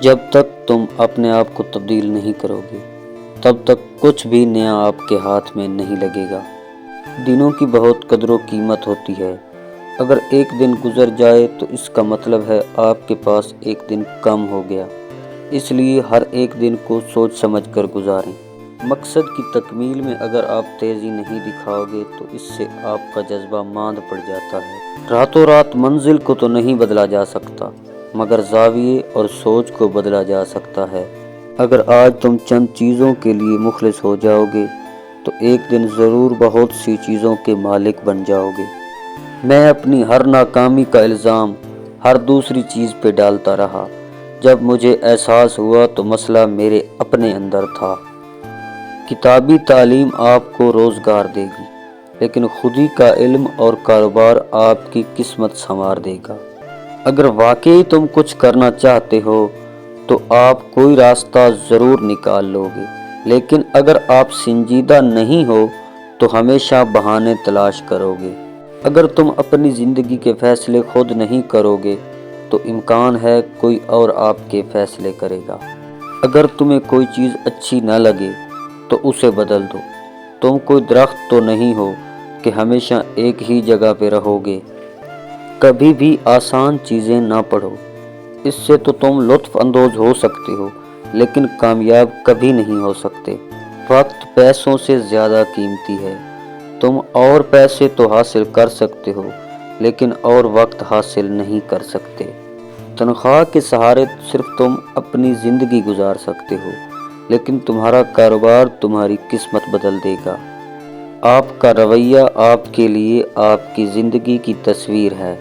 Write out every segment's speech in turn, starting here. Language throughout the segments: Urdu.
جب تک تم اپنے آپ کو تبدیل نہیں کرو گے تب تک کچھ بھی نیا آپ کے ہاتھ میں نہیں لگے گا۔ دنوں کی بہت قدر و قیمت ہوتی ہے۔ اگر ایک دن گزر جائے تو اس کا مطلب ہے آپ کے پاس ایک دن کم ہو گیا۔ اس لیے ہر ایک دن کو سوچ سمجھ کر گزاریں۔ مقصد کی تکمیل میں اگر آپ تیزی نہیں دکھاؤ گے تو اس سے آپ کا جذبہ ماند پڑ جاتا ہے۔ راتوں رات منزل کو تو نہیں بدلا جا سکتا مگر زاویے اور سوچ کو بدلا جا سکتا ہے۔ اگر آج تم چند چیزوں کے لیے مخلص ہو جاؤ گے تو ایک دن ضرور بہت سی چیزوں کے مالک بن جاؤ گے۔ میں اپنی ہر ناکامی کا الزام ہر دوسری چیز پہ ڈالتا رہا۔ جب مجھے احساس ہوا تو مسئلہ میرے اپنے اندر تھا۔ کتابی تعلیم آپ کو روزگار دے گی لیکن خودی کا علم اور کاروبار آپ کی قسمت سنوار دے گا۔ اگر واقعی تم کچھ کرنا چاہتے ہو تو آپ کوئی راستہ ضرور نکال لو گے، لیکن اگر آپ سنجیدہ نہیں ہو تو ہمیشہ بہانے تلاش کرو گے۔ اگر تم اپنی زندگی کے فیصلے خود نہیں کرو گے تو امکان ہے کوئی اور آپ کے فیصلے کرے گا۔ اگر تمہیں کوئی چیز اچھی نہ لگے تو اسے بدل دو۔ تم کوئی درخت تو نہیں ہو کہ ہمیشہ ایک ہی جگہ پہ رہو گے۔ کبھی بھی آسان چیزیں نہ پڑھو، اس سے تو تم لطف اندوز ہو سکتے ہو لیکن کامیاب کبھی نہیں ہو سکتے۔ وقت پیسوں سے زیادہ قیمتی ہے۔ تم اور پیسے تو حاصل کر سکتے ہو لیکن اور وقت حاصل نہیں کر سکتے۔ تنخواہ کے سہارے صرف تم اپنی زندگی گزار سکتے ہو لیکن تمہارا کاروبار تمہاری قسمت بدل دے گا۔ آپ کا رویہ آپ کے لیے آپ کی زندگی کی تصویر ہے۔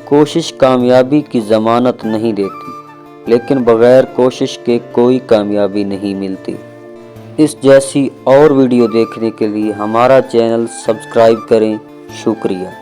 کوشش کامیابی کی ضمانت نہیں دیتی لیکن بغیر کوشش کے کوئی کامیابی نہیں ملتی۔ اس جیسی اور ویڈیو دیکھنے کے لیے ہمارا چینل سبسکرائب کریں۔ شکریہ۔